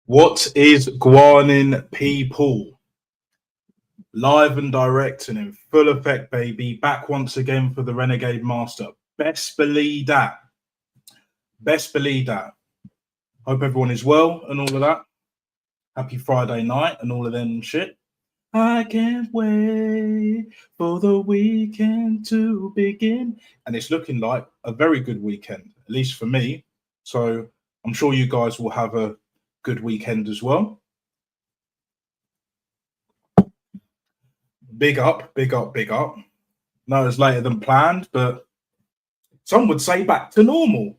What is Guanin people? Live and direct and in full effect, baby. Back once again for the Renegade Master. Best believe that. Best believe that. Hope everyone is well and all of that. Happy Friday night and all of them shit. I can't wait for the weekend to begin. And it's looking like a very good weekend, at least for me. So I'm sure you guys will have a good weekend as well. Big up, big up, big up. No, it's later than planned, but some would say back to normal.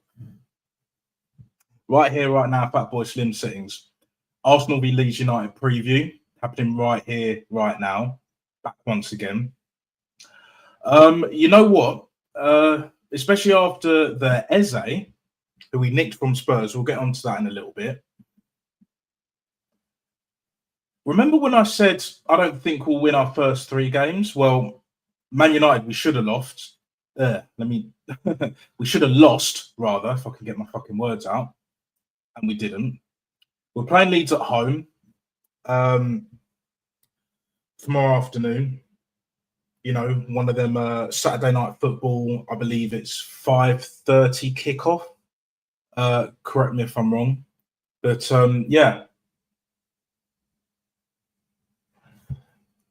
Right here, right now, Fat Boy Slim settings. Arsenal v Leeds United preview happening right here, right now. Back once again. You know what? Especially after the Eze, who we nicked from Spurs, we'll get onto that in a little bit. Remember when I said I don't think we'll win our first 3 games? Well, Man United, we should have lost. We should have lost, rather, if I can get my fucking words out. And we didn't. We're playing Leeds at home tomorrow afternoon. You know, one of them Saturday night football. I believe it's 5:30 kickoff. Correct me if I'm wrong. But yeah.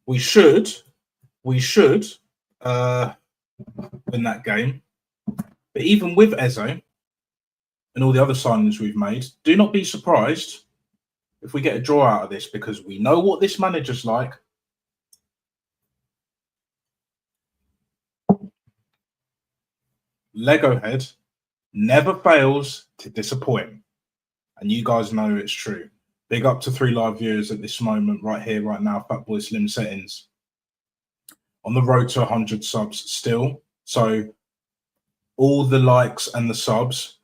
We should win that game. But even with Eze and all the other signings we've made, do not be surprised if we get a draw out of this, because we know what this manager's like. Lego head never fails to disappoint. And you guys know it's true. Big up to 3 live viewers at this moment, right here, right now. Fat Boy Slim settings. On the road to 100 subs still. So all the likes and the subs,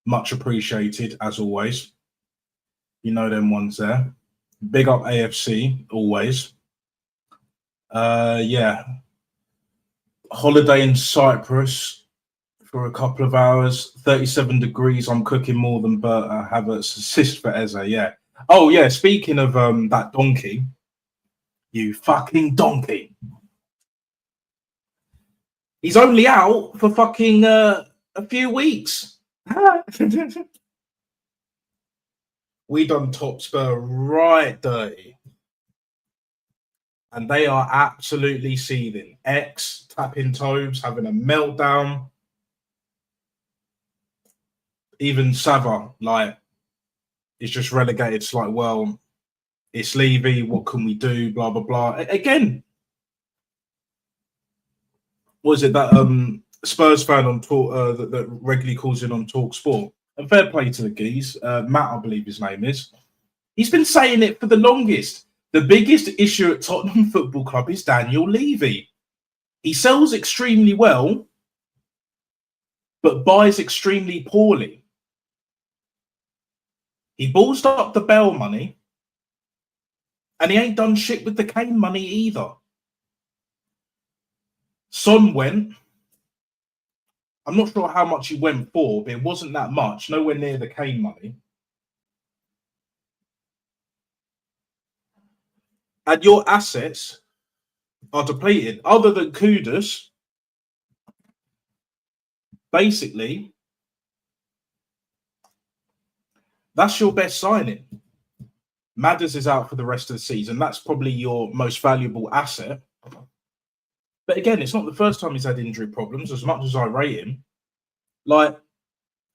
much appreciated as always. You know them ones there. Big up AFC, always. Yeah. Holiday in Cyprus for a couple of hours. 37 degrees. I'm cooking more than Bert Havertz. Assist for Eze, yeah. Oh, yeah, speaking of that donkey, you fucking donkey. He's only out for fucking a few weeks. We done Top Spur right dirty. And they are absolutely seething. X tapping toes, having a meltdown. Even Sava, like, is just relegated. It's like, well, it's Levy. What can we do? Blah, blah, blah. Again, was it that Spurs fan on talk that regularly calls in on Talk Sport? And fair play to the geese. Matt, I believe his name is. He's been saying it for the longest. The biggest issue at Tottenham Football Club is Daniel Levy. He sells extremely well, but buys extremely poorly. He ballsed up the Bell money, and he ain't done shit with the Kane money either. Son went. I'm not sure how much he went for, but it wasn't that much. Nowhere near the Kane money. And your assets are depleted. Other than Kudus, basically, that's your best signing. Madders is out for the rest of the season. That's probably your most valuable asset. But again, it's not the first time he's had injury problems, as much as I rate him. Like,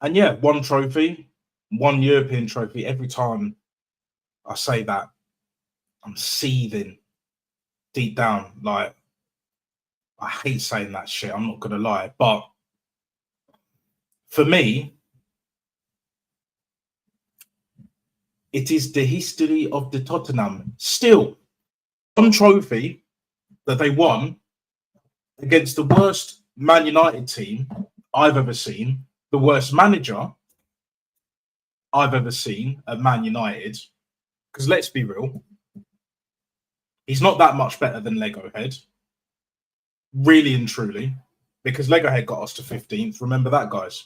and yeah, 1 trophy, 1 European trophy. Every time I say that, I'm seething deep down. Like, I hate saying that shit. I'm not going to lie. But for me, it is the history of the Tottenham. Still, 1 trophy that they won against the worst Man United team I've ever seen, the worst manager I've ever seen at Man United. Because let's be real, he's not that much better than Lego Head. Really and truly. Because Lego Head got us to 15th. Remember that, guys.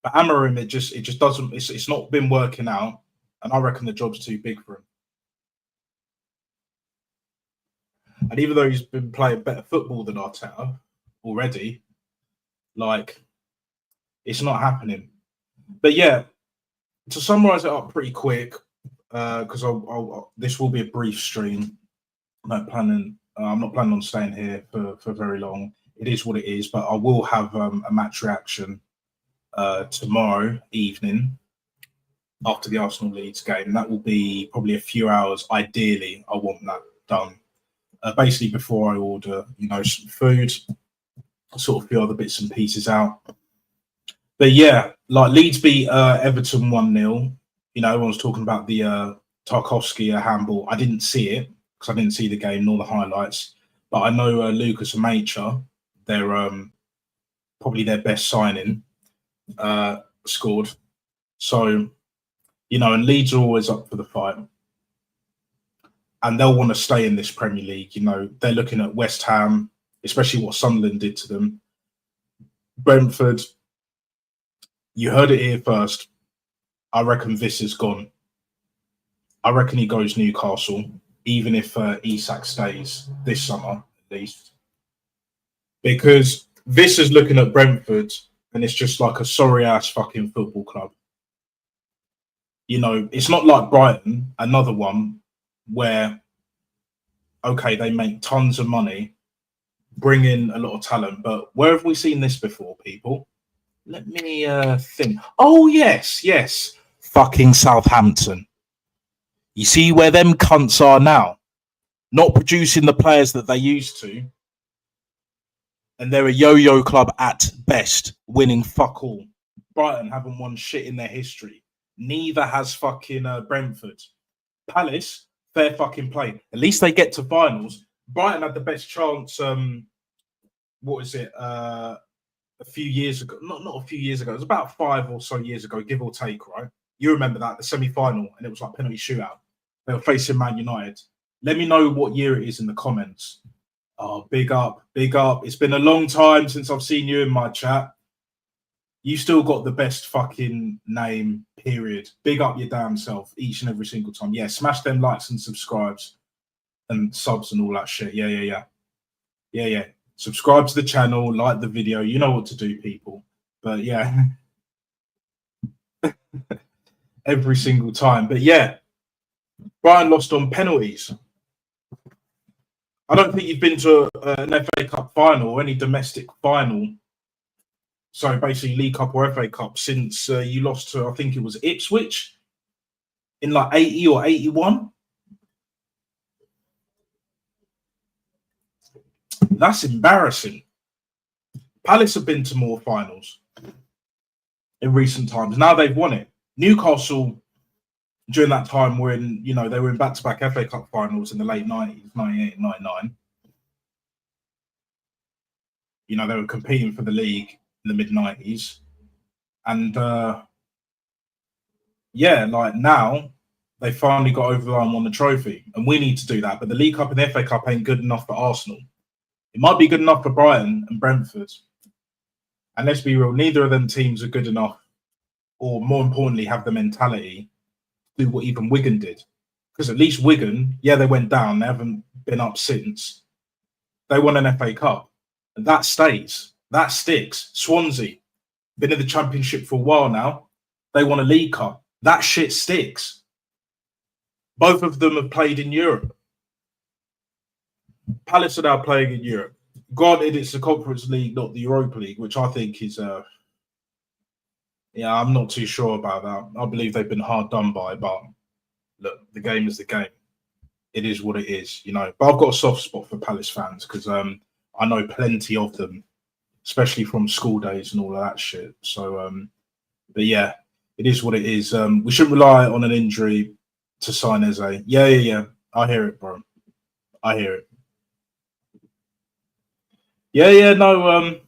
But Amorim, it just doesn't. It's not been working out. and I reckon the job's too big for him. And even though he's been playing better football than Arteta already, like, it's not happening. But yeah, to summarise it up pretty quick, because this will be a brief stream. I'm not planning on staying here for very long. It is what it is, but I will have a match reaction tomorrow evening after the Arsenal Leeds game. That will be probably a few hours. Ideally, I want that done basically before I order, some food, sort of a few other bits and pieces out. But yeah, like Leeds beat Everton 1-0. Everyone's talking about the Tarkowski handball. I didn't see it because I didn't see the game nor the highlights. But I know Lucas and Macha, they're probably their best signing, scored. So, and Leeds are always up for the fight. And they'll want to stay in this Premier League. They're looking at West Ham, especially what Sunderland did to them. Brentford, you heard it here first. I reckon this is gone. I reckon he goes Newcastle, even if Isak stays this summer, at least. Because this is looking at Brentford, and it's just like a sorry-ass fucking football club. It's not like Brighton, another one, where, okay, they make tons of money, bring in a lot of talent, but where have we seen this before, people? Let me think. Oh, yes. Fucking Southampton. You see where them cunts are now? Not producing the players that they used to. And they're a yo-yo club at best, winning fuck all. Brighton haven't won shit in their history. Neither has fucking Brentford. Palace, fair fucking play. At least they get to finals. Brighton had the best chance, what is it, a few years ago. Not a few years ago. It was about 5 or so years ago, give or take, right? You remember that, the semi-final, and it was like penalty shootout. They were facing Man United. Let me know what year it is in the comments. Oh, big up. It's been a long time since I've seen you in my chat. You still got the best fucking name, period. Big up your damn self each and every single time. Yeah, smash them likes and subscribes and subs and all that shit. Yeah. Subscribe to the channel, like the video. You know what to do, people. But yeah, every single time. But yeah, Brighton lost on penalties. I don't think you've been to an FA Cup final or any domestic final. So basically League Cup or FA Cup since you lost to, I think it was Ipswich in like 80 or 81. That's embarrassing. Palace have been to more finals in recent times. Now they've won it. Newcastle, during that time when, they were in back-to-back FA Cup finals in the late 90s, 98 and 99. They were competing for the league in the mid-90s. And, like now, they finally got over the line and won the trophy. And we need to do that. But the League Cup and the FA Cup ain't good enough for Arsenal. It might be good enough for Brighton and Brentford. And let's be real, neither of them teams are good enough, or more importantly, have the mentality to do what even Wigan did. Because at least Wigan, they went down. They haven't been up since. They won an FA Cup. And that stays. That sticks. Swansea, been in the Championship for a while now. They won a League Cup. That shit sticks. Both of them have played in Europe. Palace are now playing in Europe. Granted, it's the Conference League, not the Europa League, which I think is, I'm not too sure about that. I believe they've been hard done by, but look, the game is the game. It is what it is, But I've got a soft spot for Palace fans because I know plenty of them, especially from school days and all of that shit. So, but yeah, it is what it is. We shouldn't rely on an injury to sign Eze. Yeah. I hear it, bro. I hear it. No.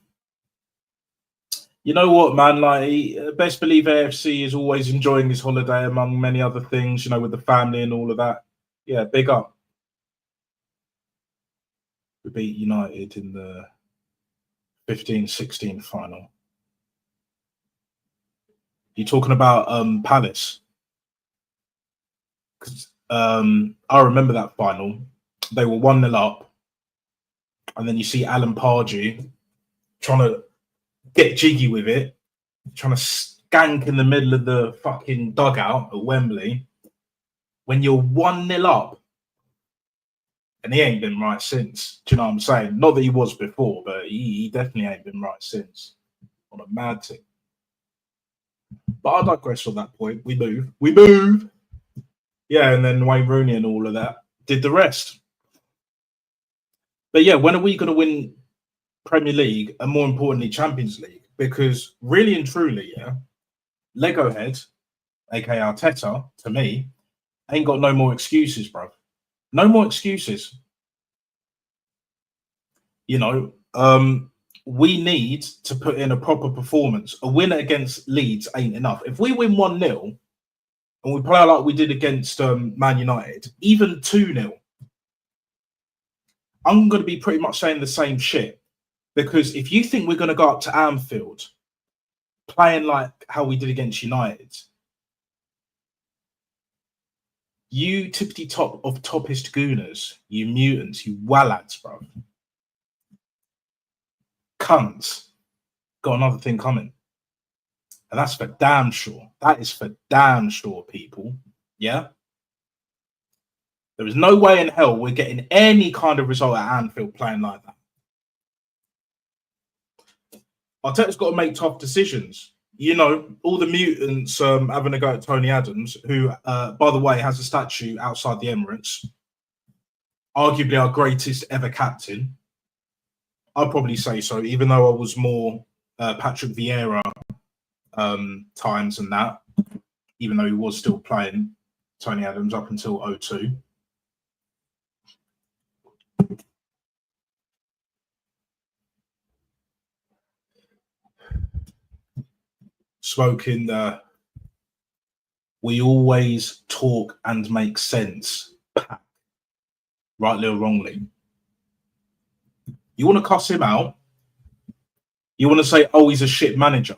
You know what, man? Like, best believe AFC is always enjoying his holiday among many other things. With the family and all of that. Yeah, big up. We beat United in the 15-16 final. You talking about Palace? Because I remember that final. They were 1-0 up, and then you see Alan Pardew trying to get jiggy with it, trying to skank in the middle of the fucking dugout at Wembley when you're 1-0 up. And he ain't been right since. Do you know what I'm saying? Not that he was before, but he definitely ain't been right since. On a mad thing. But I digress on that point. We move. Yeah, and then Wayne Rooney and all of that did the rest. But yeah, when are we going to win Premier League and more importantly Champions League? Because really and truly, yeah, Lego Head, aka Arteta, to me, ain't got no more excuses, bro. No more excuses. You know, we need to put in a proper performance. A win against Leeds ain't enough. If we win 1-0 and we play like we did against Man United, even 2-0, I'm going to be pretty much saying the same shit. Because if you think we're going to go up to Anfield playing like how we did against United, you tippity top of toppest gooners, you mutants, you wallads, bro. Cunts. Got another thing coming. And that's for damn sure. That is for damn sure, people. Yeah? There is no way in hell we're getting any kind of result at Anfield playing like that. Arteta's got to make tough decisions. You know, all the mutants having a go at Tony Adams, who, by the way, has a statue outside the Emirates. Arguably our greatest ever captain. I'd probably say so, even though I was more Patrick Vieira times than that, even though he was still playing Tony Adams up until 2002. Smoking the we always talk and make sense, rightly or wrongly. You want to cuss him out? You want to say, oh, he's a shit manager?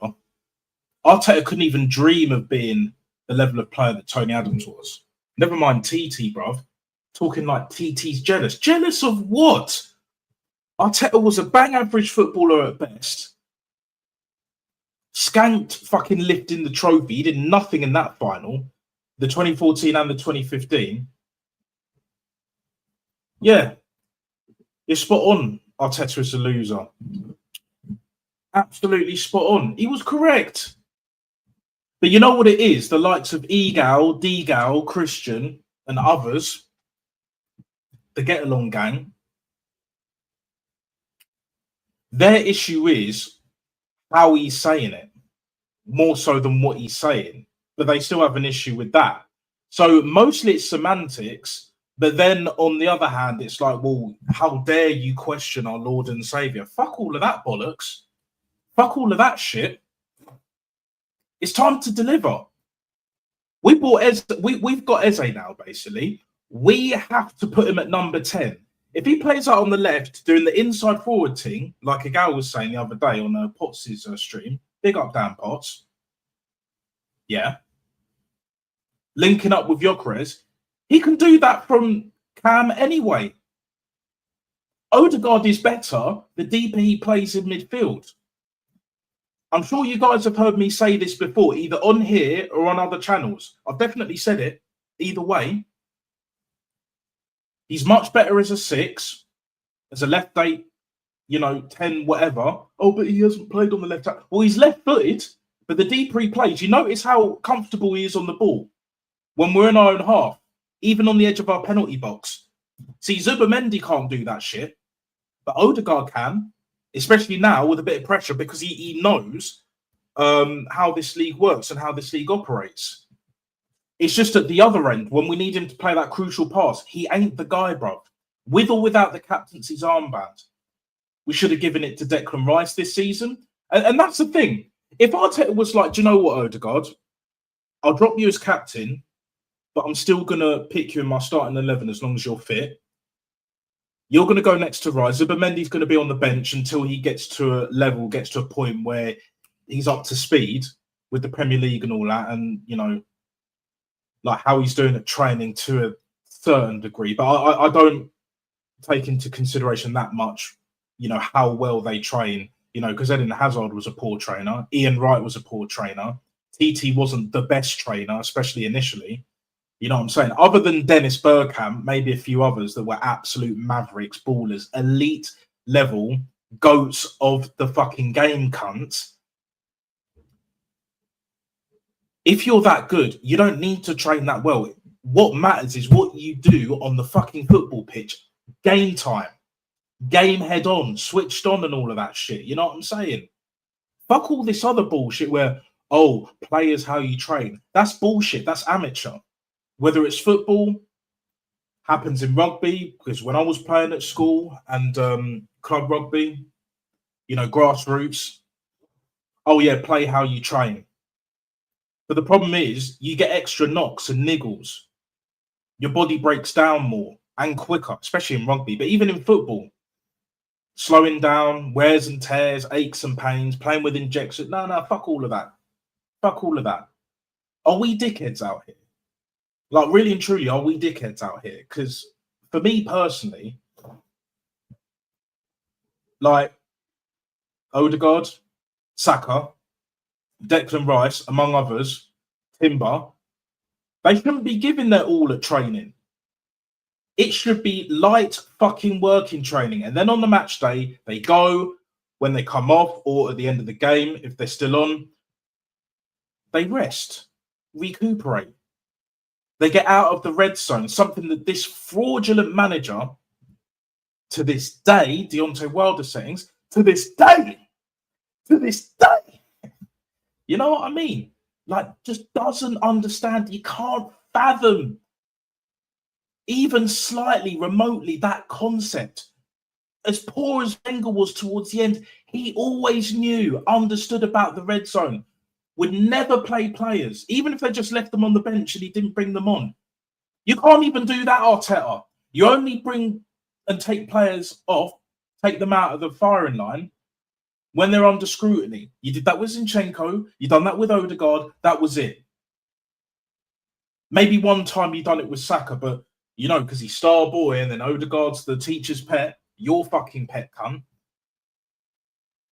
Arteta couldn't even dream of being the level of player that Tony Adams was. Never mind TT, bruv. Talking like TT's jealous. Jealous of what? Arteta was a bang average footballer at best. Skanked fucking lifting the trophy. He did nothing in that final. The 2014 and the 2015. Yeah. You're spot on. Arteta is a loser. Absolutely spot on. He was correct. But you know what it is? The likes of Egal, Degal, Christian, and others, the Get Along gang, their issue is how he's saying it, more so than what he's saying. But they still have an issue with that. So mostly it's semantics. But then on the other hand, it's like, well, how dare you question our Lord and Savior? Fuck all of that bollocks. Fuck all of that shit. It's time to deliver. We bought Eze. We've got Eze now, basically. We have to put him at number 10. If he plays out on the left, doing the inside forward thing, like a gal was saying the other day on Potts' stream, big up Dan Potts. Yeah. Linking up with Gyökeres, he can do that from Cam anyway. Odegaard is better the deeper he plays in midfield. I'm sure you guys have heard me say this before, either on here or on other channels. I've definitely said it. Either way, he's much better as a 6, as a left 8, 10, whatever. Oh, but he hasn't played on the left. Well, he's left-footed, but the deeper he plays, you notice how comfortable he is on the ball when we're in our own half, even on the edge of our penalty box. See, Zubimendi can't do that shit, but Odegaard can. Especially now with a bit of pressure because he knows how this league works and how this league operates. It's just at the other end, when we need him to play that crucial pass, he ain't the guy, bro. With or without the captaincy's armband, we should have given it to Declan Rice this season. And that's the thing. If Arteta was like, do you know what, Odegaard? I'll drop you as captain, but I'm still going to pick you in my starting 11 as long as you're fit. You're going to go next to Rice. Zubimendi's going to be on the bench until he gets to a point where he's up to speed with the Premier League and all that. And, like how he's doing at training to a certain degree, but I don't take into consideration that much, how well they train, because Eden Hazard was a poor trainer, Ian Wright was a poor trainer, TT wasn't the best trainer, especially initially. You know what I'm saying? Other than Dennis Bergkamp, maybe a few others that were absolute mavericks, ballers, elite level, goats of the fucking game, cunts. If you're that good, you don't need to train that well. What matters is what you do on the fucking football pitch. Game time, game head on, switched on, and all of that shit. You know what I'm saying? Fuck all this other bullshit where, oh, players how you train. That's bullshit. That's amateur. Whether it's football, happens in rugby, because when I was playing at school and club rugby, grassroots, oh yeah, play how you train. But the problem is you get extra knocks and niggles. Your body breaks down more and quicker, especially in rugby, but even in football. Slowing down, wears and tears, aches and pains, playing with injections. No, fuck all of that. Fuck all of that. Are we dickheads out here? Like, really and truly, are we dickheads out here? Because for me personally, like Odegaard, Saka, Declan Rice, among others, Timber, they shouldn't be giving their all at training. It should be light fucking working training. And then on the match day, they go, when they come off or at the end of the game, if they're still on, they rest, recuperate. They get out of the red zone, something that this fraudulent manager, to this day, Deontay Wilder settings, to this day, you know what I mean? Like, just doesn't understand. You can't fathom even slightly, remotely, that concept. As poor as Wenger was towards the end, he always knew, understood about the red zone, would never play players, even if they just left them on the bench and he didn't bring them on. You can't even do that, Arteta. You only bring and take players off, take them out of the firing line when they're under scrutiny. You did that with Zinchenko. You done that with Odegaard. That was it. Maybe one time you done it with Saka, but because he's star boy and then Odegaard's the teacher's pet, your fucking pet cunt.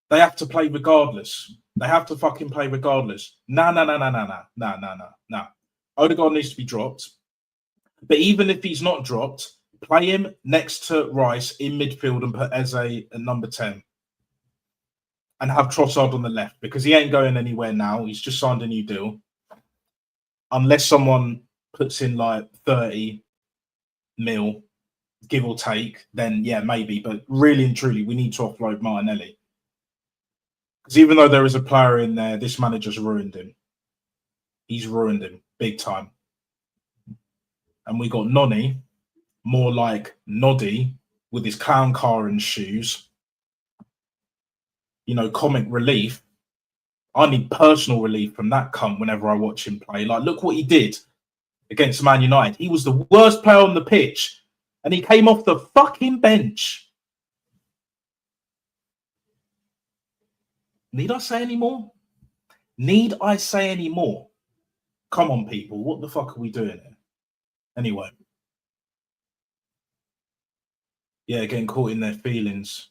They have to play regardless. They have to fucking play regardless. Nah. Odegaard needs to be dropped. But even if he's not dropped, play him next to Rice in midfield and put Eze at number 10. And have Trossard on the left, because he ain't going anywhere now. He's just signed a new deal. Unless someone puts in like 30 mil, give or take, then yeah, maybe. But really and truly, we need to offload Martinelli. Because even though there is a player in there, this manager's ruined him. He's ruined him big time. And we got Noni, more like Noddy, with his clown car and shoes. Comic relief. I need personal relief from that cunt whenever I watch him play. Like, look what he did against Man United. He was the worst player on the pitch, and he came off the fucking bench. Need I say any more? Come on, people. What the fuck are we doing here? Anyway. Yeah, getting caught in their feelings.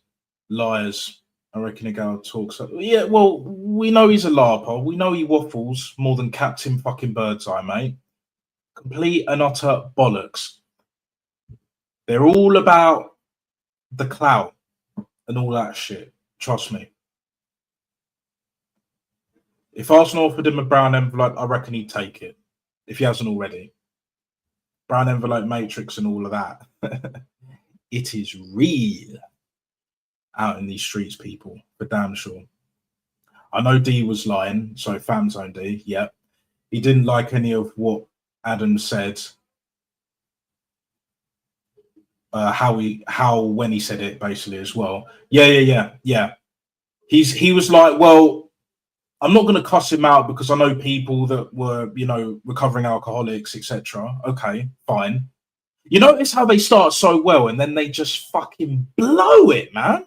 Liars. I reckon a guy talks. Yeah, well, we know he's a larper. We know he waffles more than Captain fucking Birdseye, mate. Complete and utter bollocks. They're all about the clout and all that shit. Trust me. If Arsenal offered him a brown envelope, I reckon he'd take it. If he hasn't already. Brown envelope matrix and all of that. It is real out in these streets, people, for damn sure. I know D was lying, so fan zone D, yep. He didn't like any of what Adam said. When he said it, basically, as well. Yeah. He was like, well, I'm not going to cuss him out because I know people that were, recovering alcoholics, etc. Okay, fine. You notice how they start so well and then they just fucking blow it, man.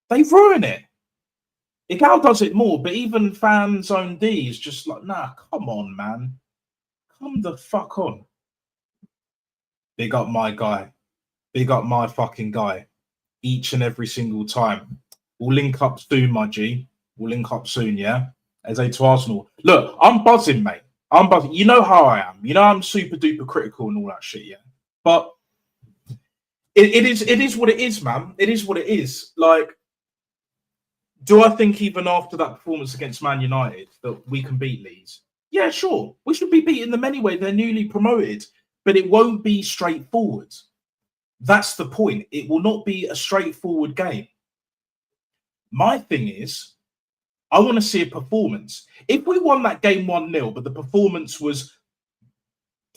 They ruin it. Igal does it more, but even fan zone D is just like, nah, come on, man. Come the fuck on. Big up my guy. Big up my fucking guy. Each and every single time. We'll link up soon, my G. We'll link up soon, yeah? As a to Arsenal. Look, I'm buzzing, mate. I'm buzzing. You know how I am. You know I'm super duper critical and all that shit, yeah? But it is what it is, man. It is what it is. Like, do I think even after that performance against Man United that we can beat Leeds? Yeah, sure. We should be beating them anyway. They're newly promoted. But it won't be straightforward. That's the point. It will not be a straightforward game. My thing is, I want to see a performance. If we won that game 1-0, but the performance was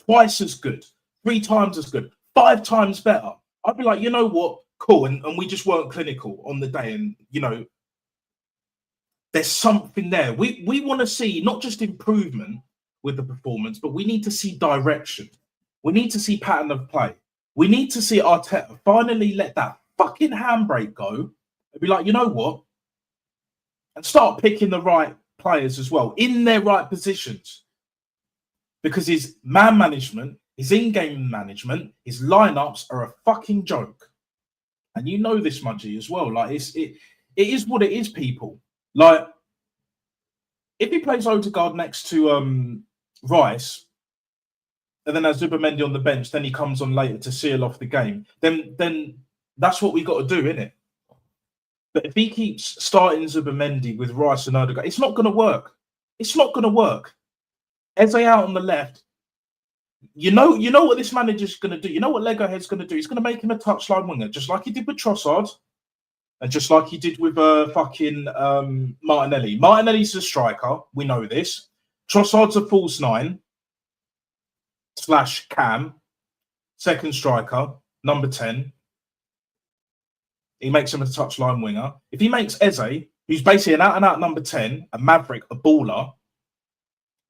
twice as good, 3 times as good, 5 times better, I'd be like, you know what? Cool. And we just weren't clinical on the day. And, you know, there's something there. We want to see not just improvement with the performance, but we need to see direction. We need to see pattern of play. We need to see Arteta finally let that fucking handbrake go and be like, you know what? And start picking the right players as well in their right positions. Because his man management, his in-game management, his lineups are a fucking joke. And you know this, Mudgy, as well. Like it is what it is, people. Like if he plays Odegaard next to Rice, and then has Zubimendi on the bench, then he comes on later to seal off the game, then that's what we got to do, innit? But if he keeps starting Zubimendi with Rice and Odegaard, it's not going to work. It's not going to work. Eze out on the left. You know what this manager's going to do. You know what Lego Head's going to do. He's going to make him a touchline winger, just like he did with Trossard, and just like he did with fucking Martinelli. Martinelli's a striker. We know this. Trossard's a false 9 / cam, second striker, number 10. He makes him a touchline winger. If he makes Eze, who's basically an out-and-out number 10, a maverick, a baller,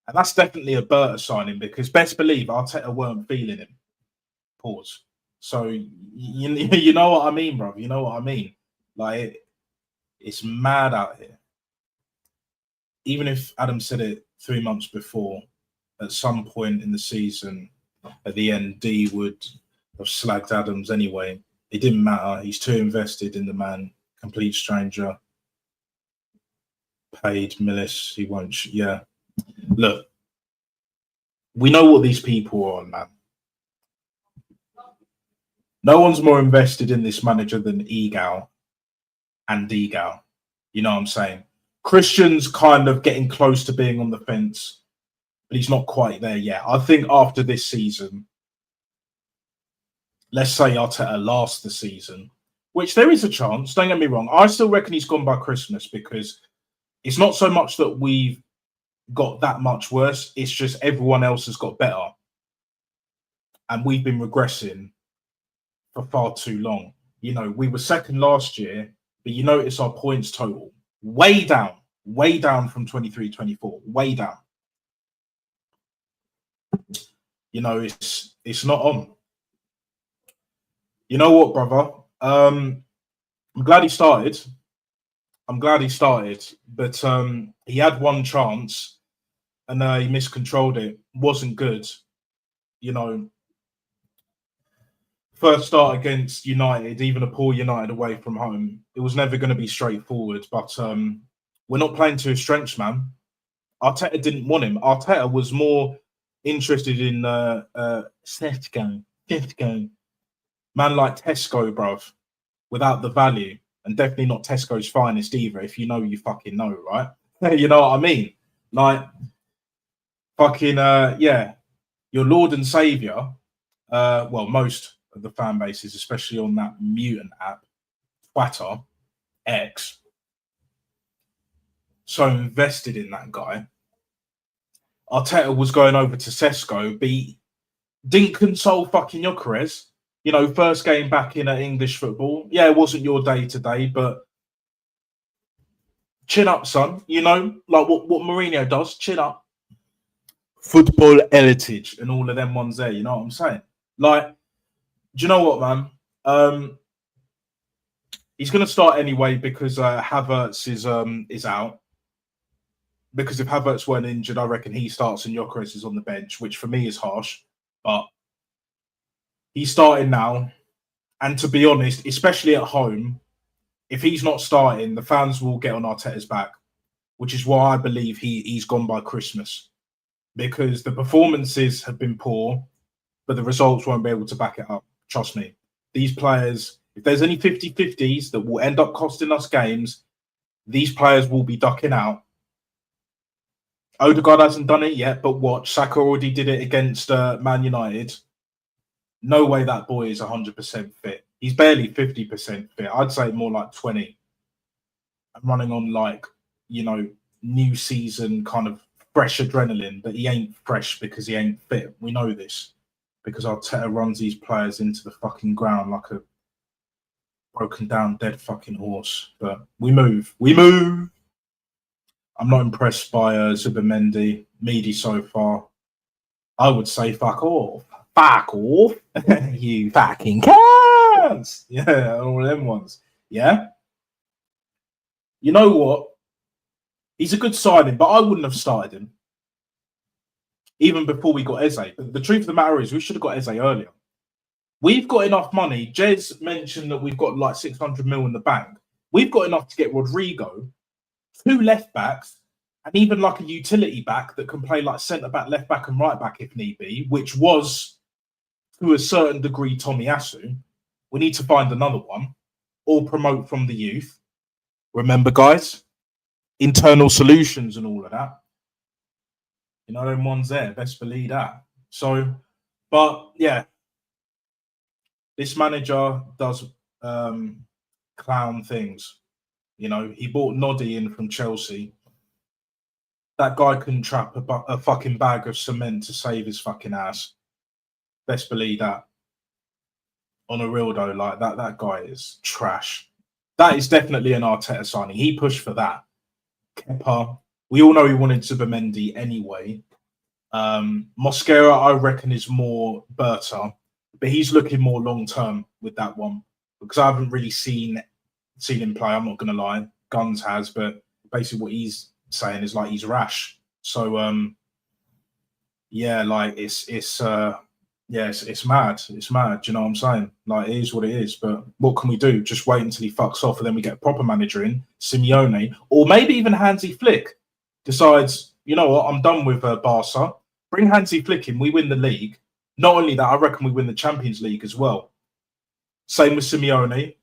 and that's definitely a Berta signing because best believe Arteta weren't feeling him. Pause. So, you know what I mean, bro. You know what I mean. Like, it's mad out here. Even if Adam said it 3 months before, at some point in the season, at the end, D would have slagged Adams anyway. It didn't matter. He's too invested in the man. Complete stranger. Paid Millis. He won't. Yeah. Look, we know what these people are on, man. No one's more invested in this manager than Egal and Degal. You know what I'm saying? Christian's kind of getting close to being on the fence, but he's not quite there yet. I think after this season, let's say Arteta lasts the season, which there is a chance, don't get me wrong. I still reckon he's gone by Christmas because it's not so much that we've got that much worse. It's just everyone else has got better. And we've been regressing for far too long. You know, we were second last year, but you notice our points total way down from 23-24, way down. You know, it's not on. You know what, brother? I'm glad he started. But he had one chance and he miscontrolled it. Wasn't good. You know, first start against United, even a poor United away from home, it was never going to be straightforward. But we're not playing to his strengths, man. Arteta didn't want him. Arteta was more interested in Tesco. Man like Tesco, bruv, without the value. And definitely not Tesco's finest either. If you know, you fucking know, right? You know what I mean? Like, fucking, yeah, your Lord and Saviour, well, most of the fan bases, especially on that mutant app, Twitter, X, so invested in that guy. Arteta was going over to Sesko, but he didn't console fucking Gyökeres. You know, first game back in English football. Yeah, it wasn't your day today, but chin up, son. You know, like what Mourinho does, chin up. Football heritage and all of them ones there. You know what I'm saying? Like, do you know what, man? He's going to start anyway because Havertz is out. because if Havertz weren't injured, I reckon he starts and Gyökeres is on the bench, which for me is harsh. But he's starting now. And to be honest, especially at home, if he's not starting, the fans will get on Arteta's back, which is why I believe he's gone by Christmas. Because the performances have been poor, but the results won't be able to back it up. Trust me. These players, if there's any 50-50s that will end up costing us games, these players will be ducking out. Odegaard hasn't done it yet, but watch. Saka already did it against Man United. No way that boy is 100% fit. He's barely 50% fit. I'd say more like 20. I'm running on like, new season kind of fresh adrenaline, but he ain't fresh because he ain't fit. We know this because Arteta runs these players into the fucking ground like a broken down dead fucking horse. But we move. I'm not impressed by Zubimendi, Meaty so far. I would say fuck off. Fuck off. You fucking cunts. Yeah, all them ones. Yeah? You know what? He's a good signing, but I wouldn't have started him. Even before we got Eze. But the truth of the matter is we should have got Eze earlier. We've got enough money. Jez mentioned that we've got like 600 mil in the bank. We've got enough to get Rodrigo, 2 left backs, and even like a utility back that can play like centre back, left back, and right back if need be, which was to a certain degree Tomiyasu. We need to find another one or promote from the youth. Remember, guys, internal solutions and all of that. Them ones there, best believe that. So, but yeah, this manager does clown things. He bought Noddy in from Chelsea. That guy couldn't trap a fucking bag of cement to save his fucking ass. Best believe that. On a real though, like that guy is trash. That is definitely an Arteta signing. He pushed for that. Kepa. We all know he wanted Zubimendi anyway. Mosquera, I reckon, is more Berta, but he's looking more long term with that one because I haven't really seen him play. I'm not going to lie. Guns has, but basically what he's saying is like he's rash. So yeah, like it's mad. It's mad. Do you know what I'm saying? Like it is what it is. But what can we do? Just wait until he fucks off, and then we get a proper manager in, Simeone, or maybe even Hansi Flick decides, you know what, I'm done with Barca. Bring Hansi Flick in. We win the league. Not only that, I reckon we win the Champions League as well. Same with Simeone.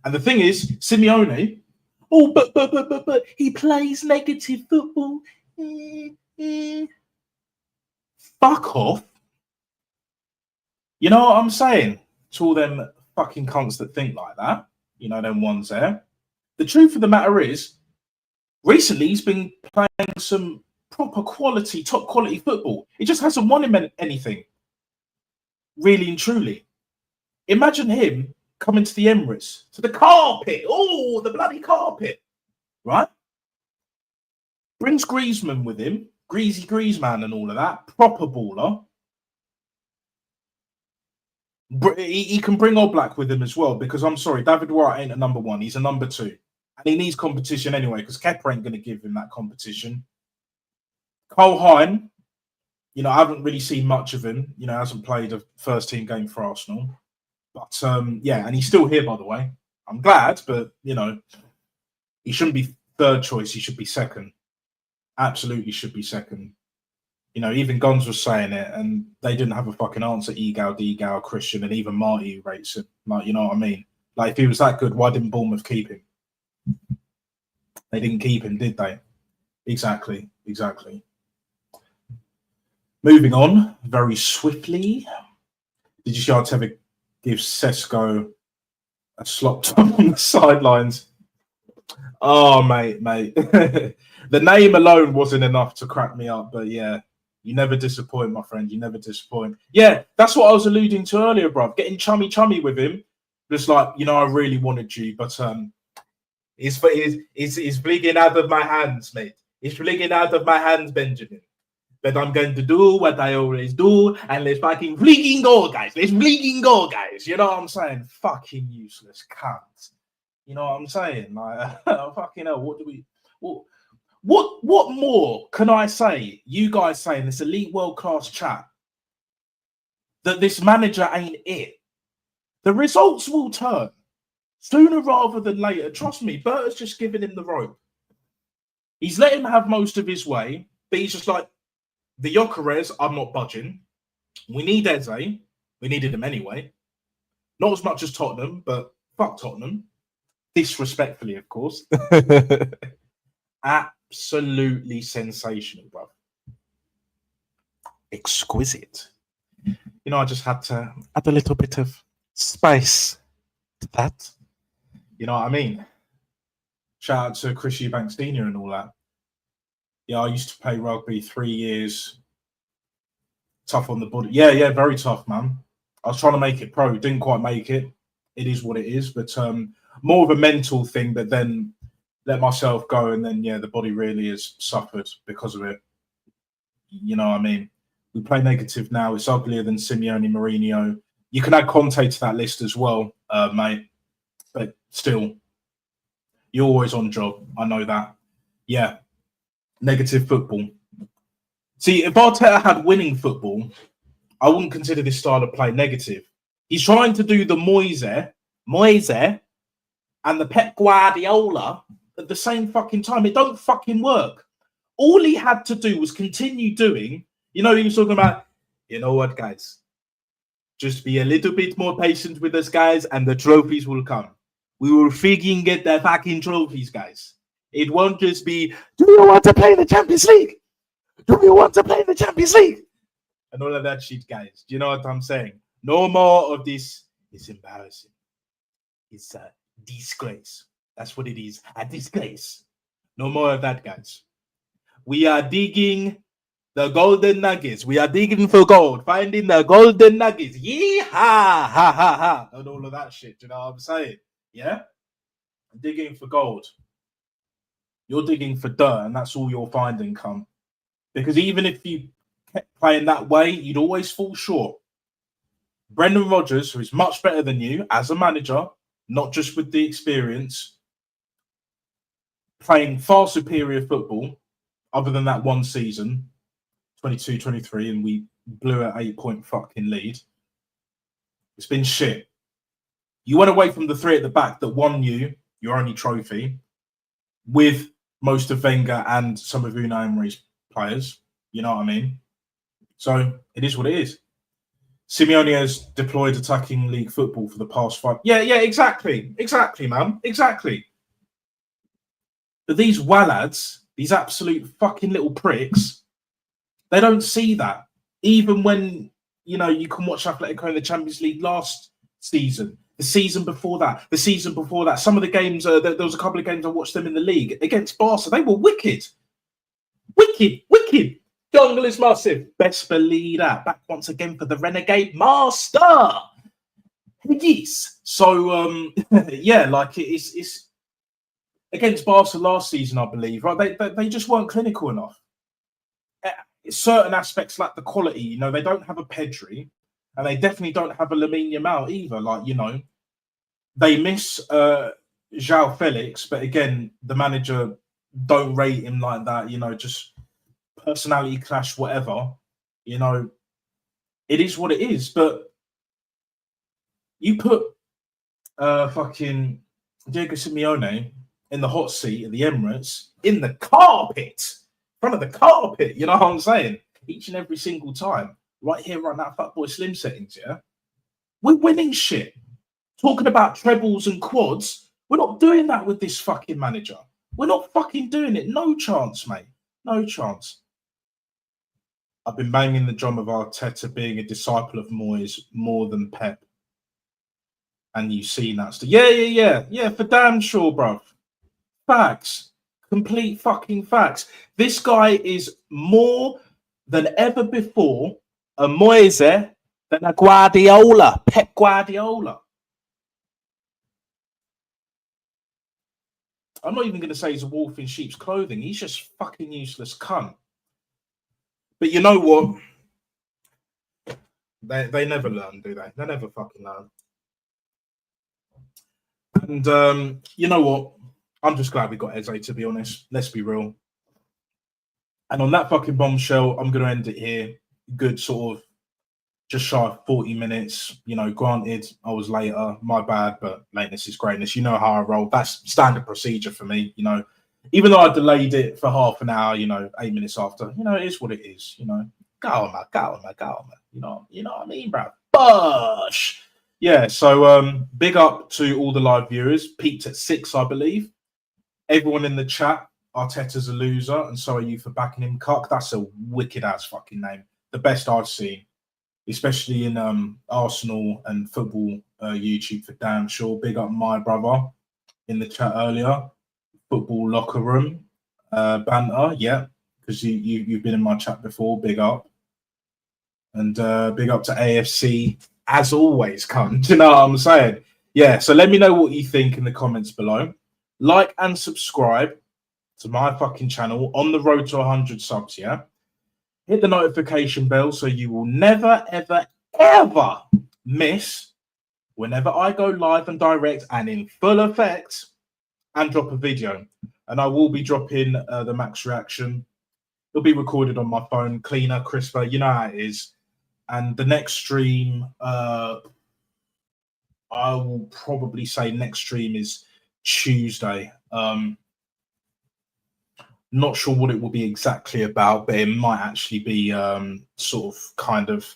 And the thing is, Simeone, but he plays negative football. Fuck off. You know what I'm saying? To all them fucking cunts that think like that. Them ones there. The truth of the matter is, recently he's been playing some proper quality, top quality football. He just hasn't won him anything. Really and truly. Imagine him coming to the Emirates, to the carpet. Oh, the bloody carpet. Right? Brings Griezmann with him. Greasy Griezmann and all of that. Proper baller. He can bring Oblak with him as well because I'm sorry, David Wright ain't a number 1. He's a number 2. And he needs competition anyway because Kepa ain't going to give him that competition. Cole Hine, I haven't really seen much of him. Hasn't played a first team game for Arsenal. But yeah, and he's still here, by the way. I'm glad, but, he shouldn't be third choice. He should be second. Absolutely should be second. Even Guns was saying it, and they didn't have a fucking answer. Egal, Degal, Christian, and even Marty rates him. Like, you know what I mean? Like, if he was that good, why didn't Bournemouth keep him? They didn't keep him, did they? Exactly. Moving on very swiftly. Did you see Arteta give Sesko a slop top on the sidelines? Oh, mate. The name alone wasn't enough to crack me up, but yeah. You never disappoint, my friend. You never disappoint. Yeah, that's what I was alluding to earlier, bruv. Getting chummy with him. Just like, I really wanted you, but it's fleeing out of my hands, mate. It's fleeing out of my hands, Benjamin. But I'm going to do what I always do, and let's fucking fleeing go, guys. Let's fleeing go, guys. You know what I'm saying? Fucking useless cunt. You know what I'm saying? Like, fucking hell, What more can I say? You guys saying this elite world-class chat that this manager ain't it. The results will turn sooner rather than later. Trust me, Berta's just giving him the rope. He's let him have most of his way, but he's just like, the Gyökeres, I'm not budging. We need Eze. We needed him anyway. Not as much as Tottenham, but fuck Tottenham. Disrespectfully, of course. Absolutely sensational, bro. Exquisite. You know, I just had to add a little bit of spice to that. You know what I mean? Shout out to Chris Eubanks Sr. and all that. Yeah, I used to play rugby 3 years. Tough on the body. Yeah, very tough, man. I was trying to make it pro. Didn't quite make it. It is what it is. But more of a mental thing, but then let myself go. And then, yeah, the body really has suffered because of it. You know what I mean? We play negative now. It's uglier than Simeone, Mourinho. You can add Conte to that list as well, mate. But still, you're always on job. I know that. Yeah. Negative football. See, if Arteta had winning football, I wouldn't consider this style of play negative. He's trying to do the Moise, and the Pep Guardiola at the same fucking time. It don't fucking work. All he had to do was continue doing, you know, he was talking about, you know what, guys? Just be a little bit more patient with us, guys, and the trophies will come. We will freaking get the fucking trophies, guys. It won't just be, do you want to play the Champions League? Do you want to play the Champions League? And all of that shit, guys. Do you know what I'm saying? No more of this. It's embarrassing. It's a disgrace. That's what it is. A disgrace. No more of that, guys. We are digging the golden nuggets. We are digging for gold. Finding the golden nuggets. Yee-ha! Ha, ha, ha. And all of that shit. Do you know what I'm saying? Yeah? Digging for gold. You're digging for dirt, and that's all you're finding, come. Because even if you kept playing that way, you'd always fall short. Brendan Rodgers, who is much better than you as a manager, not just with the experience, playing far superior football, other than that one season, 22-23, and we blew an 8-point fucking lead. It's been shit. You went away from the three at the back that won you your only trophy with most of Wenger and some of Unai Emery's players. You know what I mean? So it is what it is. Simeone has deployed attacking league football for the past 5. Yeah, exactly. Exactly, man. Exactly. But these wallads, these absolute fucking little pricks, they don't see that. Even when, you know, you can watch Atletico in the Champions League last season, the season before that, the season before that. Some of the games, there was a couple of games I watched them in the league against Barca. They were wicked. Wicked. Jungle is massive. Best believe that. Back once again for the Renegade Master. Yes. So, yeah, like it's against Barca last season, I believe, right? They just weren't clinical enough. Certain aspects like the quality, you know, they don't have a Pedri, and they definitely don't have a Lamine Yamal either. Like, you know, they miss João Felix, but again, the manager don't rate him like that, you know, just personality clash, whatever. You know, it is what it is. But you put fucking Diego Simeone in the hot seat at the Emirates, in the carpet, in front of the carpet, you know what I'm saying? Each and every single time. Right here, right now, Fatboy Slim settings, yeah? We're winning shit. Talking about trebles and quads. We're not doing that with this fucking manager. We're not fucking doing it. No chance, mate. No chance. I've been banging the drum of Arteta being a disciple of Moyes more than Pep. And you've seen that stuff. Yeah, for damn sure, bruv. Facts. Complete fucking facts. This guy is more than ever before a Moise than a Guardiola. Pep Guardiola. I'm not even going to say he's a wolf in sheep's clothing. He's just fucking useless cunt. But you know what? They never learn, do they? They never fucking learn. And you know what? I'm just glad we got Eze, to be honest. Let's be real. And on that fucking bombshell, I'm going to end it here. Good sort of just shy of 40 minutes. You know, granted, I was later. My bad, but lateness is greatness. You know how I roll. That's standard procedure for me. You know, even though I delayed it for half an hour, you know, 8 minutes after, you know, it is what it is. You know, go on, man, go on, man, go on, man. You know what I mean, bro? Bush. Yeah, so big up to all the live viewers. Peaked at 6, I believe. Everyone in the chat, Arteta's a loser, and so are you for backing him. Cuck, that's a wicked ass fucking name. The best I've seen, especially in Arsenal and football YouTube for damn sure. Big up my brother in the chat earlier. Football locker room banter, yeah, because you've been in my chat before. Big up. And big up to AFC, as always, come. Do you know what I'm saying? Yeah, so let me know what you think in the comments below. Like and subscribe to my fucking channel on the road to 100 subs, yeah? Hit the notification bell so you will never, ever, ever miss whenever I go live and direct and in full effect and drop a video. And I will be dropping the max reaction. It'll be recorded on my phone, cleaner, crisper, you know how it is. And the next stream, I will probably say next stream is Tuesday. Not sure what it will be exactly about, but it might actually be sort of kind of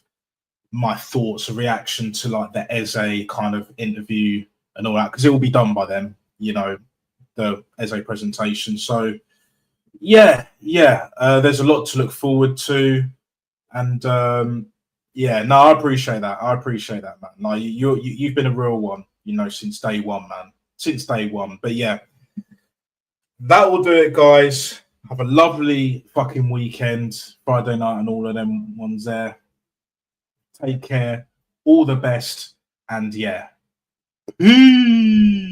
my thoughts, a reaction to like the Eze kind of interview and all that, because it will be done by them, you know, the Eze presentation. So yeah, there's a lot to look forward to. And yeah, no, I appreciate that. Man. Like you've been a real one, you know, since day one, man. Since day one. But yeah, that will do it, guys. Have a lovely fucking weekend, Friday night, and all of them ones there. Take care, all the best, and yeah, peace.